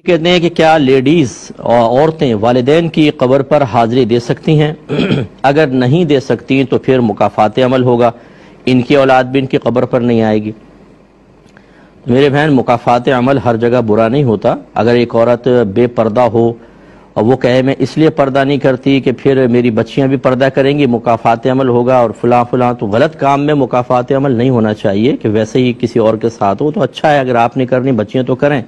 کہتے ہیں کہ کیا لیڈیز اور عورتیں والدین کی قبر پر حاضری دے سکتی ہیں؟ اگر نہیں دے سکتی تو پھر مکافات عمل ہوگا، ان کی اولاد بھی ان کی قبر پر نہیں آئے گی۔ میرے بہن، مکافات عمل ہر جگہ برا نہیں ہوتا۔ اگر ایک عورت بے پردہ ہو اور وہ کہے میں اس لیے پردہ نہیں کرتی کہ پھر میری بچیاں بھی پردہ کریں گی، مکافات عمل ہوگا اور فلاں فلاں، تو غلط کام میں مکافات عمل نہیں ہونا چاہیے کہ ویسے ہی کسی اور کے ساتھ ہو تو اچھا ہے، اگر آپ نے کرنی بچیاں تو کریں۔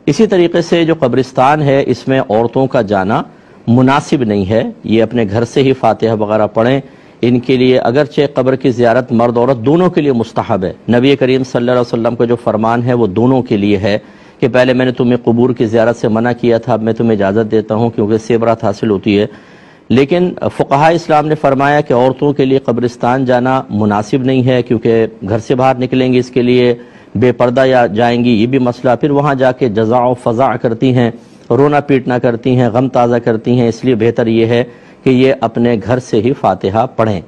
اسی طریقے سے جو قبرستان ہے اس میں عورتوں کا جانا مناسب نہیں ہے، یہ اپنے گھر سے ہی فاتحہ وغیرہ پڑھیں۔ ان کے لیے اگرچہ قبر کی زیارت مرد عورت دونوں کے لیے مستحب ہے، نبی کریم صلی اللہ علیہ وسلم کا جو فرمان ہے وہ دونوں کے لیے ہے کہ پہلے میں نے تمہیں قبور کی زیارت سے منع کیا تھا، اب میں تمہیں اجازت دیتا ہوں کیونکہ اس سے عبرت حاصل ہوتی ہے۔ لیکن فقہاء اسلام نے فرمایا کہ عورتوں کے لیے قبرستان جانا مناسب نہیں ہے، کیونکہ گھر سے باہر نکلیں گی اس کے لیے بے پردہ یا جائیں گی، یہ بھی مسئلہ، پھر وہاں جا کے جزع و فضع کرتی ہیں، رونا پیٹنا کرتی ہیں، غم تازہ کرتی ہیں، اس لیے بہتر یہ ہے کہ یہ اپنے گھر سے ہی فاتحہ پڑھیں۔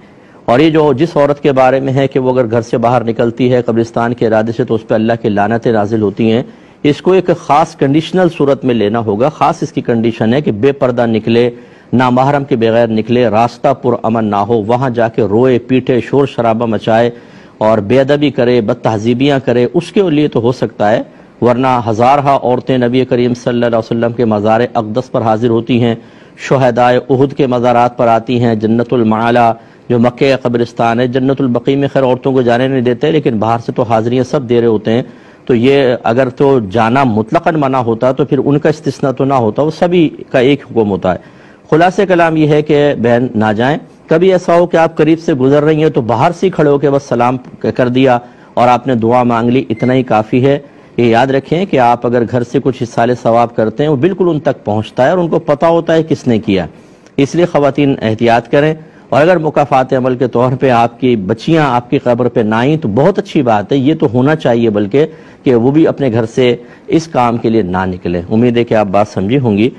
اور یہ جو جس عورت کے بارے میں ہے کہ وہ اگر گھر سے باہر نکلتی ہے قبرستان کے ارادے سے تو اس پہ اللہ کی لعنتیں نازل ہوتی ہیں، اس کو ایک خاص کنڈیشنل صورت میں لینا ہوگا۔ خاص اس کی کنڈیشن ہے کہ بے پردہ نکلے، نامحرم کے بغیر نکلے، راستہ پر امن نہ ہو، وہاں جا کے روئے پیٹے شور شرابہ مچائے اور بے ادبی کرے، بد تہذیبیاں کرے، اس کے لیے تو ہو سکتا ہے، ورنہ ہزارہا عورتیں نبی کریم صلی اللہ علیہ وسلم کے مزار اقدس پر حاضر ہوتی ہیں، شہدائے احد کے مزارات پر آتی ہیں، جنت المعلا جو مکہ قبرستان ہے، جنت البقیع میں خیر عورتوں کو جانے نہیں دیتے لیکن باہر سے تو حاضریاں سب دے رہے ہوتے ہیں، تو یہ اگر تو جانا مطلقاً منع ہوتا تو پھر ان کا استثناء تو نہ ہوتا، وہ سبھی کا ایک حکم ہوتا ہے۔ خلاصہ کلام یہ ہے کہ بہن نہ جائیں۔ کبھی ایسا ہو کہ آپ قریب سے گزر رہی ہیں تو باہر سے کھڑے ہو کے بس سلام کر دیا اور آپ نے دعا مانگ لی، اتنا ہی کافی ہے۔ یہ یاد رکھیں کہ آپ اگر گھر سے کچھ حصال ثواب کرتے ہیں وہ بالکل ان تک پہنچتا ہے اور ان کو پتہ ہوتا ہے کس نے کیا، اس لیے خواتین احتیاط کریں۔ اور اگر مکافات عمل کے طور پہ آپ کی بچیاں آپ کی قبر پہ نہ آئیں تو بہت اچھی بات ہے، یہ تو ہونا چاہیے بلکہ کہ وہ بھی اپنے گھر سے اس کام کے لیے نہ نکلیں۔ امید ہے کہ آپ بات سمجھی ہوں گی۔